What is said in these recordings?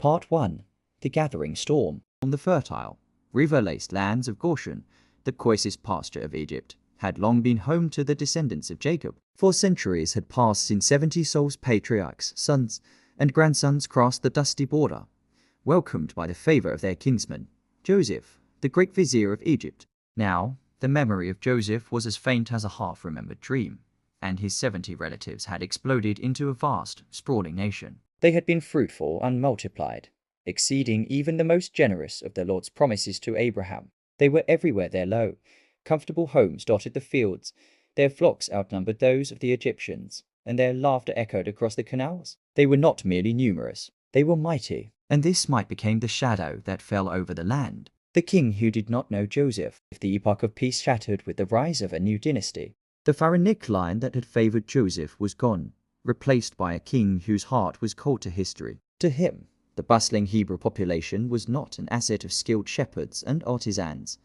Part 1. The Gathering Storm. On the fertile, river-laced lands of Goshen, the choicest pasture of Egypt, had long been home to the descendants of Jacob. 4 centuries had passed since 70 souls, patriarchs, sons, and grandsons crossed the dusty border, welcomed by the favor of their kinsman, Joseph, the great vizier of Egypt. Now, the memory of Joseph was as faint as a half-remembered dream, and his 70 relatives had exploded into a vast, sprawling nation. They had been fruitful and multiplied, exceeding even the most generous of the Lord's promises to Abraham. They were everywhere there low. Comfortable homes dotted the fields. Their flocks outnumbered those of the Egyptians, and their laughter echoed across the canals. They were not merely numerous, they were mighty. And this might became the shadow that fell over the land. The king who did not know Joseph, the epoch of peace shattered with the rise of a new dynasty. The pharaonic line that had favored Joseph was gone, replaced by a king whose heart was cold to history. To him, the bustling Hebrew population was not an asset of skilled shepherds and artisans,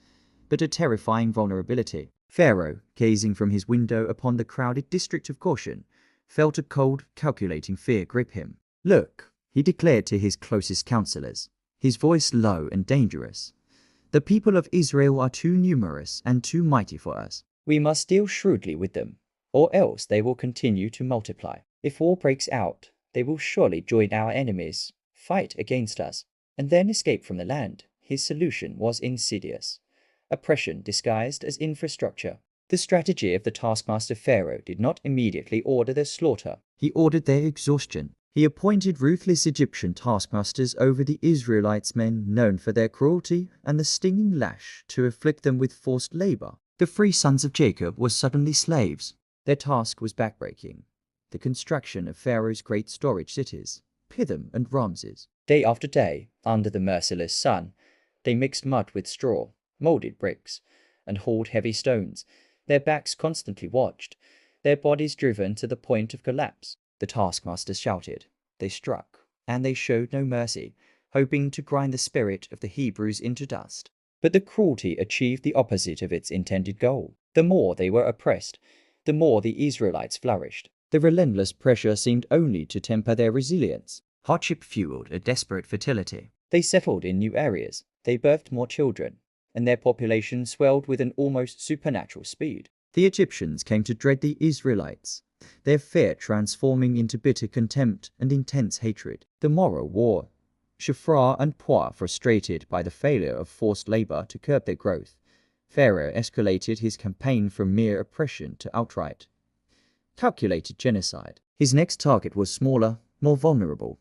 but a terrifying vulnerability. Pharaoh, gazing from his window upon the crowded district of Goshen, felt a cold, calculating fear grip him. "Look," he declared to his closest counselors, his voice low and dangerous. "The people of Israel are too numerous and too mighty for us. We must deal shrewdly with them, or else they will continue to multiply. If war breaks out, they will surely join our enemies, fight against us, and then escape from the land." His solution was insidious. Oppression disguised as infrastructure. The strategy of the taskmaster Pharaoh did not immediately order their slaughter. He ordered their exhaustion. He appointed ruthless Egyptian taskmasters over the Israelites, men known for their cruelty and the stinging lash to afflict them with forced labor. The free sons of Jacob were suddenly slaves. Their task was backbreaking. The construction of Pharaoh's great storage cities, Pithom and Ramses. Day after day, under the merciless sun, they mixed mud with straw, molded bricks, and hauled heavy stones, their backs constantly watched, their bodies driven to the point of collapse. The taskmasters shouted, they struck, and they showed no mercy, hoping to grind the spirit of the Hebrews into dust. But the cruelty achieved the opposite of its intended goal. The more they were oppressed, the more the Israelites flourished. The relentless pressure seemed only to temper their resilience. Hardship fueled a desperate fertility. They settled in new areas, they birthed more children, and their population swelled with an almost supernatural speed. The Egyptians came to dread the Israelites, their fear transforming into bitter contempt and intense hatred. The moral war. Shiphrah and Puah, frustrated by the failure of forced labor to curb their growth, Pharaoh escalated his campaign from mere oppression to outright, calculated genocide. His next target was smaller, more vulnerable,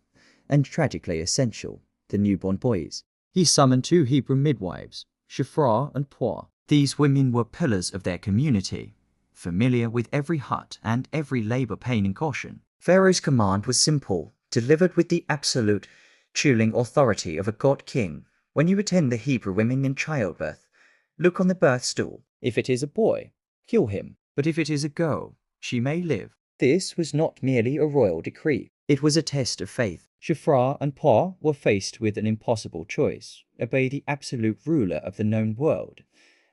and tragically essential, the newborn boys. He summoned 2 Hebrew midwives, Shiphrah and Puah. These women were pillars of their community, familiar with every hut and every labor pain in Goshen. Pharaoh's command was simple, delivered with the absolute, chilling authority of a god king. When you attend the Hebrew women in childbirth, look on the birth stool. If it is a boy, kill him. But if it is a girl, she may live. This was not merely a royal decree. It was a test of faith. Shiphrah and Puah were faced with an impossible choice: obey the absolute ruler of the known world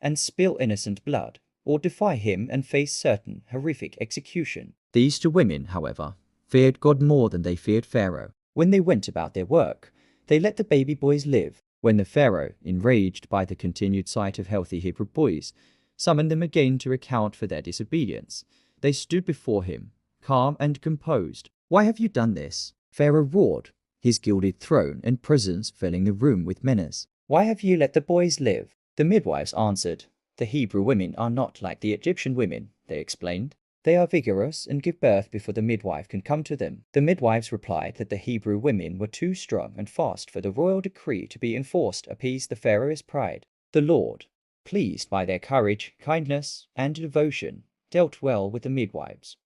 and spill innocent blood, or defy him and face certain horrific execution. These 2 women, however, feared God more than they feared Pharaoh. When they went about their work, they let the baby boys live. When the Pharaoh, enraged by the continued sight of healthy Hebrew boys, summoned them again to account for their disobedience, they stood before him, calm and composed. "Why have you done this?" Pharaoh roared, his gilded throne and presence filling the room with menace. "Why have you let the boys live?" The midwives answered, "The Hebrew women are not like the Egyptian women," they explained. "They are vigorous and give birth before the midwife can come to them." The midwives replied that the Hebrew women were too strong and fast for the royal decree to be enforced, appeased the Pharaoh's pride. The Lord, pleased by their courage, kindness, and devotion, dealt well with the midwives,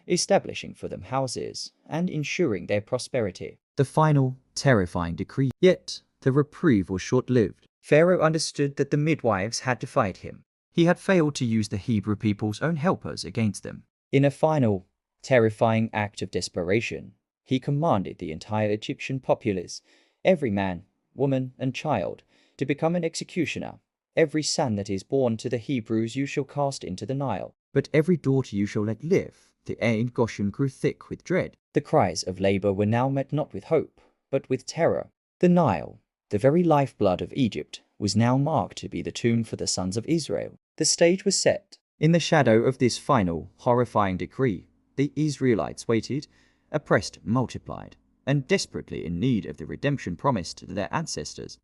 establishing for them houses and ensuring their prosperity. The final, terrifying decree. Yet, the reprieve was short-lived. Pharaoh understood that the midwives had defied him. He had failed to use the Hebrew people's own helpers against them. In a final, terrifying act of desperation, he commanded the entire Egyptian populace, every man, woman, and child, to become an executioner. "Every son that is born to the Hebrews you shall cast into the Nile. But every daughter you shall let live." The air in Goshen grew thick with dread. The cries of labor were now met not with hope, but with terror. The Nile, the very lifeblood of Egypt, was now marked to be the tomb for the sons of Israel. The stage was set. In the shadow of this final, horrifying decree, the Israelites waited, oppressed multiplied, and desperately in need of the redemption promised to their ancestors.